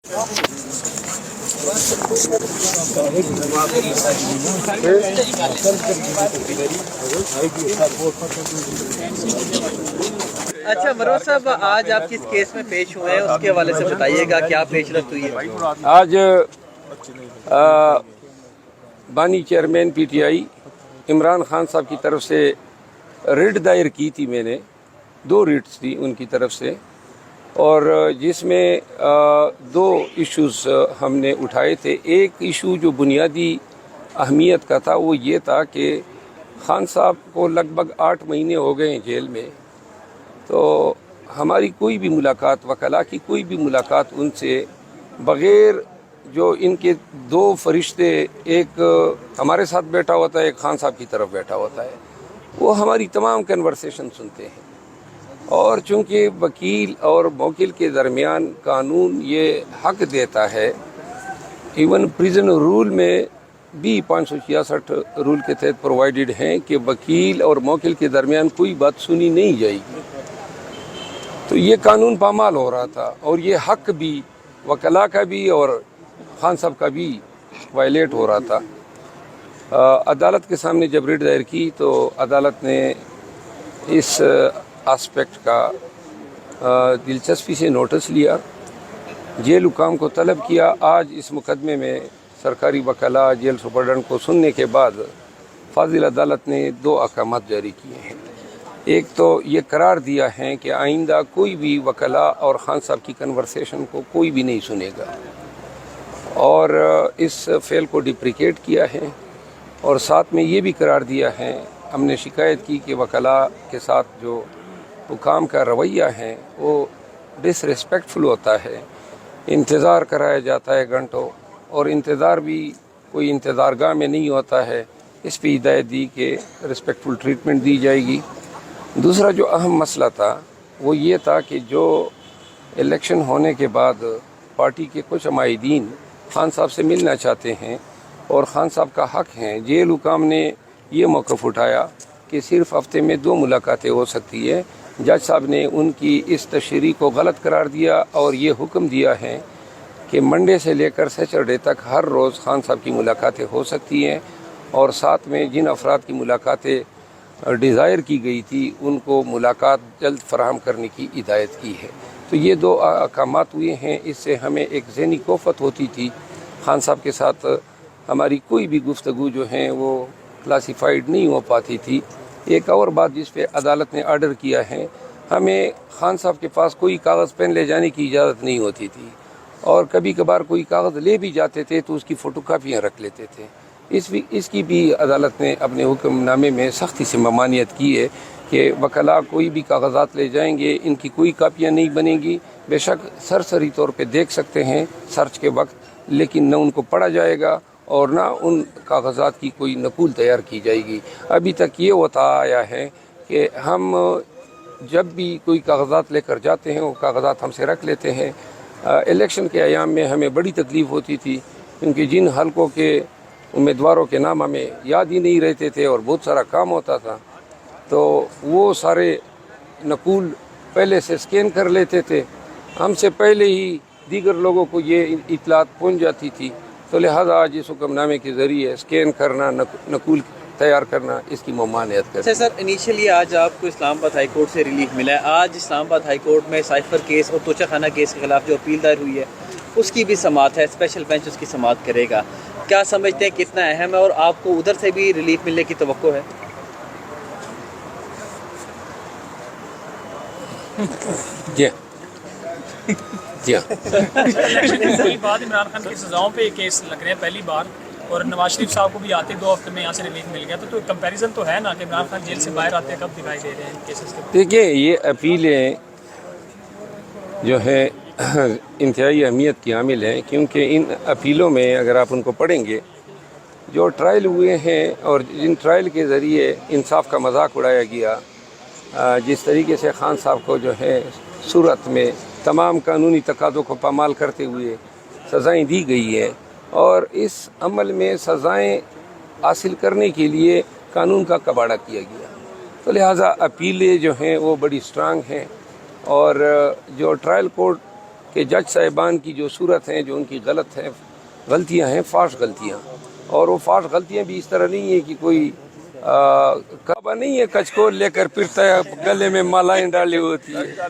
اچھا مروت صاحب، آج آپ کس کیس میں پیش ہوئے ہیں اس کے حوالے سے بتائیے گا، کیا پیش رفت ہوئی ہے؟ آج بانی chairman P T I Imran Khan صاحب کی طرف سے ریٹ دائر کی تھی میں نے، 2 ریٹس تھی ان کی طرف سے، اور جس میں 2 ایشوز ہم نے اٹھائے تھے۔ ایک ایشو جو بنیادی اہمیت کا تھا وہ یہ تھا کہ خان صاحب کو لگ بھگ 8 مہینے ہو گئے ہیں جیل میں، تو ہماری کوئی بھی ملاقات، وکلاء کی کوئی بھی ملاقات ان سے بغیر جو ان کے 2 فرشتے، ایک ہمارے ساتھ بیٹھا ہوتا ہے، ایک خان صاحب کی طرف بیٹھا ہوتا ہے، وہ ہماری تمام کنورسیشن سنتے ہیں۔ اور چونکہ وکیل اور موکل کے درمیان قانون یہ حق دیتا ہے، ایون پریزن رول میں بھی 566 رول کے تحت پرووائڈڈ ہیں کہ وکیل اور موکل کے درمیان کوئی بات سنی نہیں جائے گی، تو یہ قانون پامال ہو رہا تھا، اور یہ حق بھی وکلاء کا بھی اور خان صاحب کا بھی وائلیٹ ہو رہا تھا۔ عدالت کے سامنے جب ریٹ دائر کی تو عدالت نے اس آسپیکٹ کا دلچسپی سے نوٹس لیا، جیل حکام کو طلب کیا۔ آج اس مقدمے میں سرکاری وکلاء جیل سپرڈنٹ کو سننے کے بعد فاضل عدالت نے 2 احکامات جاری کیے ہیں۔ ایک تو یہ قرار دیا ہے کہ آئندہ کوئی بھی وکلاء اور خان صاحب کی کنورسیشن کو کوئی بھی نہیں سنے گا، اور اس فعل کو ڈپریکیٹ کیا ہے، اور ساتھ میں یہ بھی قرار دیا ہے، ہم نے شکایت کی کہ وکلاء کے ساتھ جو حکام کا رویہ ہے وہ ڈس ریسپیکٹفل ہوتا ہے، انتظار کرایا جاتا ہے گھنٹوں، اور انتظار بھی کوئی انتظار گاہ میں نہیں ہوتا ہے، اس پہ ہدایت دی کہ ریسپیکٹفل ٹریٹمنٹ دی جائے گی۔ دوسرا جو اہم مسئلہ تھا وہ یہ تھا کہ جو الیکشن ہونے کے بعد پارٹی کے کچھ عمائدین خان صاحب سے ملنا چاہتے ہیں اور خان صاحب کا حق ہیں، جیل حکام نے یہ موقف اٹھایا کہ صرف ہفتے میں 2 ملاقاتیں ہو سکتی ہے۔ جج صاحب نے ان کی اس تشریح کو غلط قرار دیا اور یہ حکم دیا ہے کہ منڈے سے لے کر سیچرڈے تک ہر روز خان صاحب کی ملاقاتیں ہو سکتی ہیں، اور ساتھ میں جن افراد کی ملاقاتیں ڈیزائر کی گئی تھی ان کو ملاقات جلد فراہم کرنے کی ہدایت کی ہے۔ تو یہ 2 احکامات ہوئے ہیں، اس سے ہمیں ایک ذہنی کوفت ہوتی تھی، خان صاحب کے ساتھ ہماری کوئی بھی گفتگو جو ہیں وہ کلاسیفائڈ نہیں ہو پاتی تھی۔ ایک اور بات جس پہ عدالت نے آرڈر کیا ہے، ہمیں خان صاحب کے پاس کوئی کاغذ پین لے جانے کی اجازت نہیں ہوتی تھی، اور کبھی کبھار کوئی کاغذ لے بھی جاتے تھے تو اس کی فوٹو کاپیاں رکھ لیتے تھے۔ اس کی بھی عدالت نے اپنے حکم نامے میں سختی سے ممانعت کی ہے کہ وکلاء کوئی بھی کاغذات لے جائیں گے، ان کی کوئی کاپیاں نہیں بنیں گی، بے شک سرسری طور پہ دیکھ سکتے ہیں سرچ کے وقت، لیکن نہ ان کو پڑھا جائے گا اور نہ ان کاغذات کی کوئی نقول تیار کی جائے گی۔ ابھی تک یہ ہوتا آیا ہے کہ ہم جب بھی کوئی کاغذات لے کر جاتے ہیں وہ کاغذات ہم سے رکھ لیتے ہیں۔ الیکشن کے ایام میں ہمیں بڑی تکلیف ہوتی تھی، کیونکہ جن حلقوں کے امیدواروں کے نام ہمیں یاد ہی نہیں رہتے تھے اور بہت سارا کام ہوتا تھا، تو وہ سارے نقول پہلے سے سکین کر لیتے تھے، ہم سے پہلے ہی دیگر لوگوں کو یہ اطلاعات پہنچ جاتی تھی، تو لہذا آج اس حکم نامے کے ذریعے سکین کرنا، نقول تیار کرنا، اس کی ممانعت کرنا۔ سر انیشلی آج آپ کو اسلام آباد ہائی کورٹ سے ریلیف ملا ہے، آج اسلام آباد ہائی کورٹ میں سائفر کیس اور توچہ خانہ کیس کے خلاف جو اپیل دائر ہوئی ہے اس کی بھی سماعت ہے، اسپیشل بینچ اس کی سماعت کرے گا، کیا سمجھتے ہیں کتنا اہم ہے، اور آپ کو ادھر سے بھی ریلیف ملنے کی توقع ہے؟ جی بعد عمران خان کی سزاؤں پہ کیس لگ رہے ہیں پہلی بار، اور نواز شریف صاحب کو بھی آتے 2 ہفتے میں یہاں سے ریلیف مل گیا، تو کمپیریزن تو ہے نا کہ عمران خان جیل سے باہر آتے ہیں کب دکھائی دے رہے ہیں کیسز کے؟ دیکھیے یہ اپیلیں جو ہے انتہائی اہمیت کی حامل ہیں، کیونکہ ان اپیلوں میں اگر آپ ان کو پڑھیں گے، جو ٹرائل ہوئے ہیں اور جن ٹرائل کے ذریعے انصاف کا مذاق اڑایا گیا، جس طریقے سے خان صاحب کو جو ہے صورت میں تمام قانونی تقاضوں کو پامال کرتے ہوئے سزائیں دی گئی ہیں، اور اس عمل میں سزائیں حاصل کرنے کے لیے قانون کا کباڑہ کیا گیا، تو لہٰذا اپیلیں جو ہیں وہ بڑی سٹرانگ ہیں، اور جو ٹرائل کورٹ کہ جج صاحبان کی جو صورت ہیں، جو ان کی غلطیاں ہیں، فاش غلطیاں، اور وہ فاش غلطیاں بھی اس طرح نہیں ہیں کہ کوئی کعبہ نہیں ہے کچھ کو لے کر پھرتا ہے، گلے میں مالائیں ڈالی ہوتی ہے.